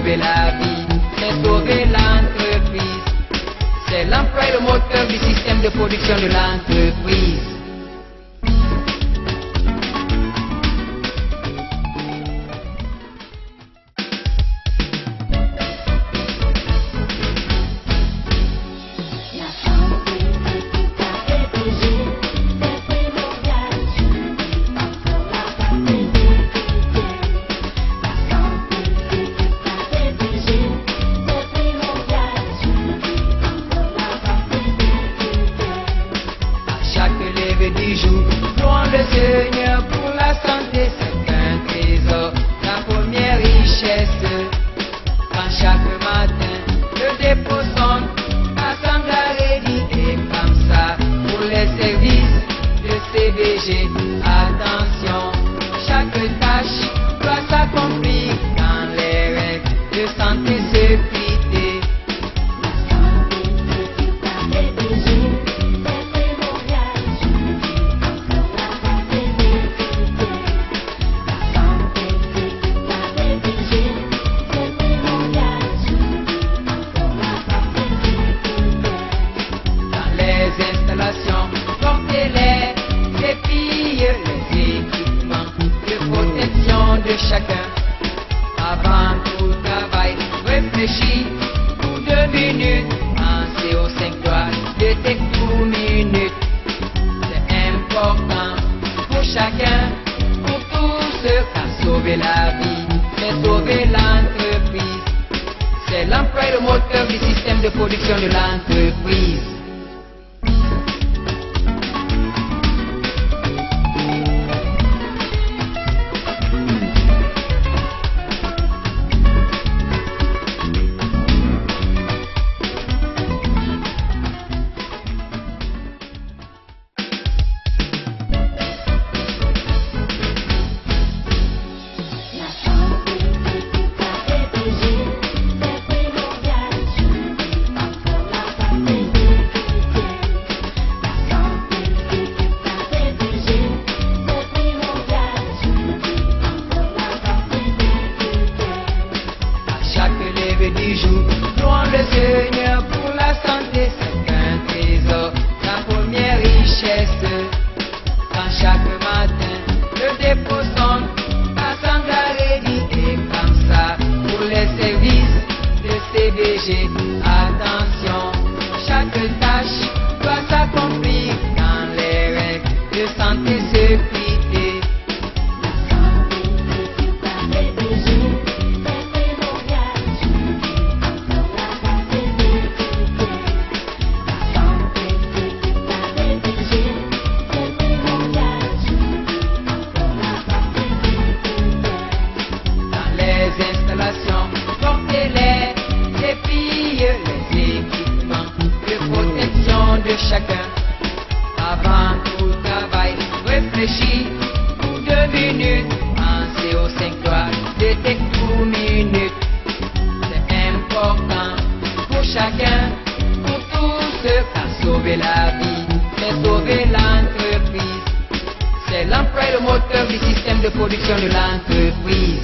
sauver la vie, c'est sauver l'entreprise. C'est l'emploi et le moteur du système de production de l'entreprise. Du jour, louons le Seigneur pour la santé, c'est un trésor, la première richesse. Quand chaque matin le dépôt sonne, ensemble à rédiger comme ça pour les services de CVG. Attention, chaque tâche doit s'accomplir dans les règles de santé sécurité. Portez-les, les filles, les équipements de protection de chacun. Avant tout travail, réfléchis pour 2 minutes. Pensez aux 5 doigts de tes coups minutes. C'est important pour chacun, pour tous, car sauver la vie, c'est sauver l'entreprise. C'est l'emploi et le moteur du système de production de l'entreprise. Du jour, louons le Seigneur pour la santé, c'est un trésor, la première richesse. Quand chaque matin le dépôt sonne, ensemble à rédiger comme ça pour les services de CVG. Attention, chaque tâche doit s'accomplir dans les règles de santé sécurité. Portez-les, les filles, les équipements de protection de chacun. Avant tout travail, réfléchis pour 2 minutes. Pensez aux 5 doigts de tes coups minutes. C'est important pour chacun, pour tous, car sauver la vie, c'est sauver l'entreprise. C'est l'emploi et le moteur du système de production de l'entreprise.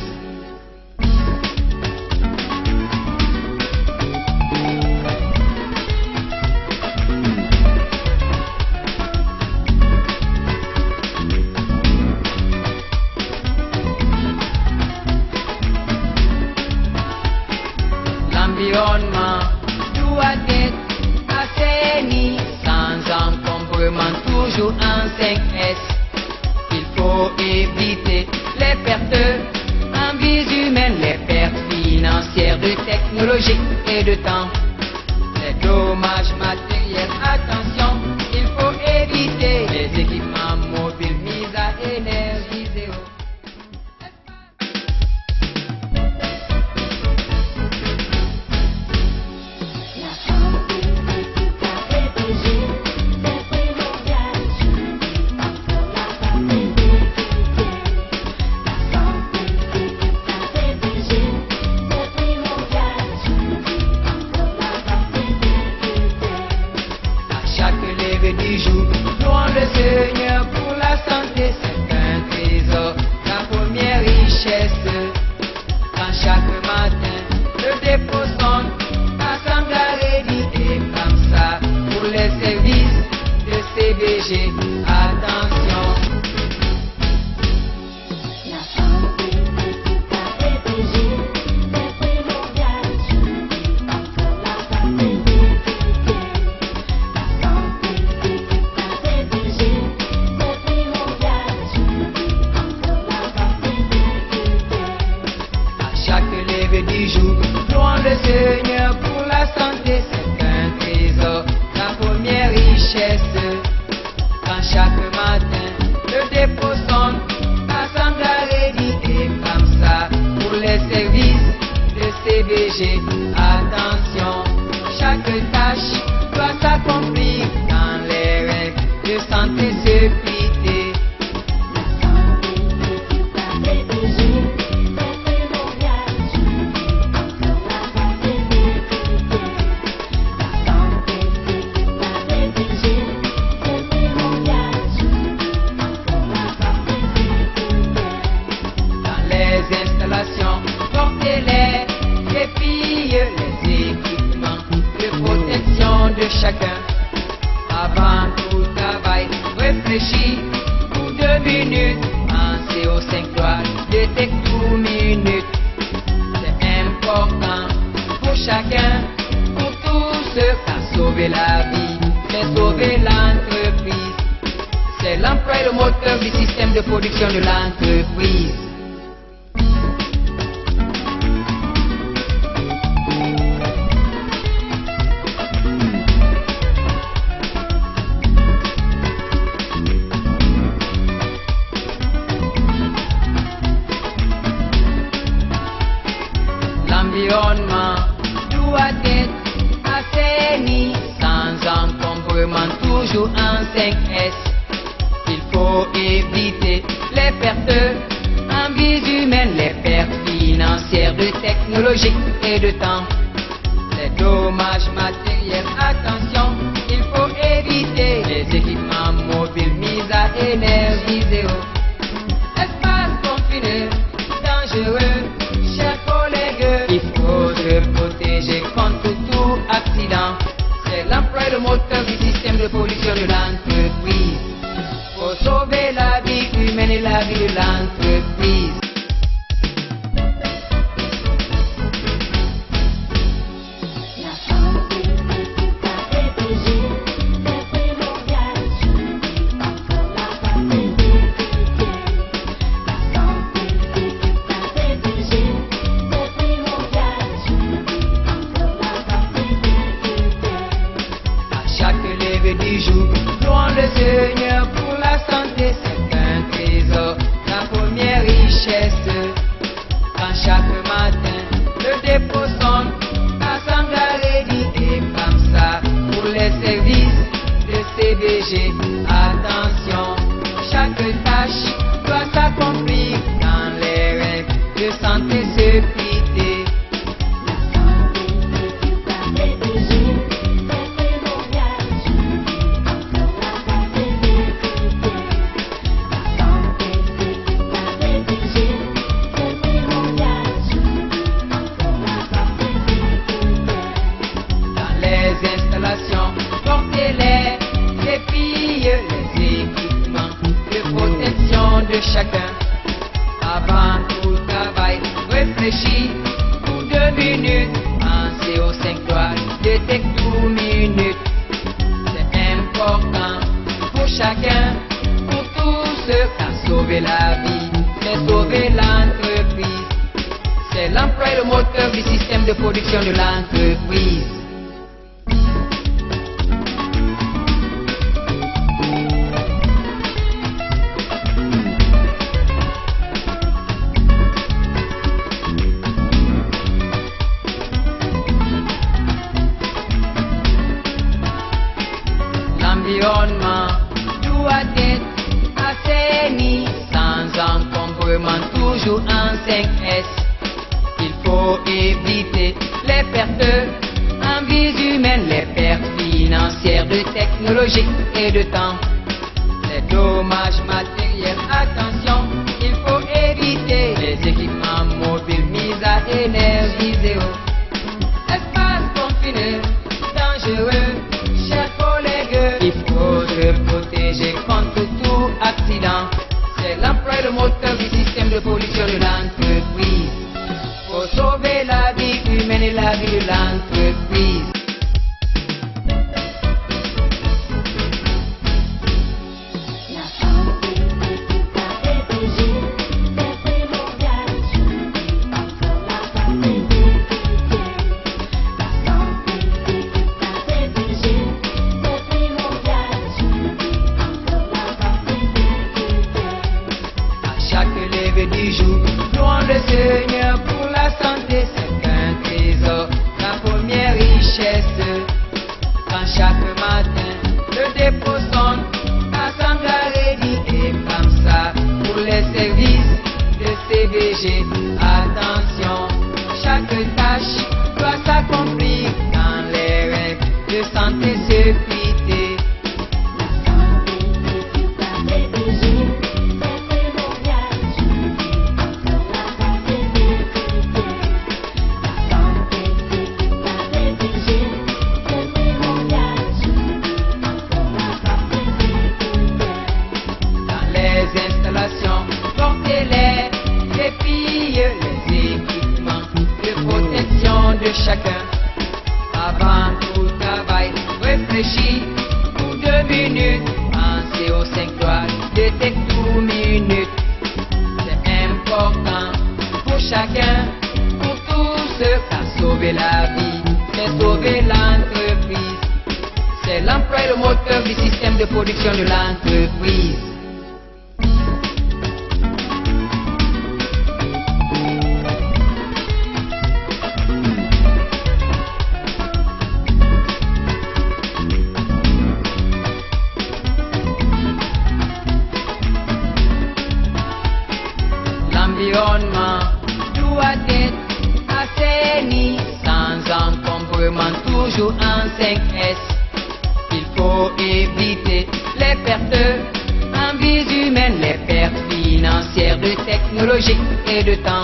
L'environnement doit être assaini sans encombrement, toujours en 5S. Il faut éviter les pertes en vies humaines, les pertes financières, de technologie et de temps. Les dommages matériels, attention, il faut éviter les équipements mobiles mis à énergie zéro. lever du jour. Louons le Seigneur pour la santé, c'est un trésor, la première richesse. Quand chaque matin le dépôt sonne, l'assemblée dit et comme ça pour les services de CBG. Attention, chaque tâche doit s'accomplir dans les règles de santé sécurité. Portez-les, les filles, les équipements de protection de chacun. Avant tout travail, réfléchis pour 2 minutes. Pensez aux 5 doigts de tes 2 minutes. C'est important pour chacun, pour tous ceux qui ont sauvé la vie, mais sauvé l'entreprise. C'est l'emploi et le moteur du système de production de l'entreprise. L'environnement doit être assaini sans encombrement, toujours en 5S. Il faut éviter les pertes en vie humaine, les pertes financières, de technologie et de temps. Les dommages matériels, attention, il faut éviter les équipements mobiles mis à énergie zéro. Espace confiné, dangereux, chers collègues, il faut se protéger contre tout accident. C'est l'emploi et le moteur du système de production de l'entreprise. Faut sauver la vie humaine et la vie de l'entreprise. Du jour, louons le Seigneur pour la santé, c'est un trésor, la première richesse. Quand chaque matin le dépôt sonne, l'assemblée dit et comme ça pour les services de CBG. Attention, chaque tâche doit s'accomplir dans les règles de santé sécurité. Portez-les, les filles, les équipements de protection de chacun. Avant tout travail, réfléchis pour 2 minutes. Pensez aux 5 doigts de tes 2 minutes. C'est important pour chacun, pour tous ceux qui ont sauvé la vie, mais sauvé l'entreprise. C'est l'emploi et le moteur du système de production de l'entreprise. L'environnement doit être assaini sans encombrement, toujours en 5S. Il faut éviter les pertes en vie humaine, les pertes financières, de technologie et de temps. Les dommages matériels, attention, il faut éviter les équipements mobiles mis à énergie zéro. Espace confiné, dangereux, chers collègues, il faut se protéger contre tout accident. C'est l'emploi et le moteur du système de production de l'entreprise. Faut sauver la vie humaine et la vie de l'entreprise. La santé est tout à fait fragile, c'est primordial, je dis encore la santé. de chacun. Avant tout travail, réfléchis pour 2 minutes. Pensez aux 5 lois de tes tout minutes. C'est important pour chacun, pour tous, car sauver la vie, c'est sauver l'entreprise. C'est l'emploi et le moteur du système de production de l'entreprise. L'environnement doit être assaini sans encombrement, toujours en 5S. Il faut éviter les pertes en vies humaines, les pertes financières, de technologie et de temps.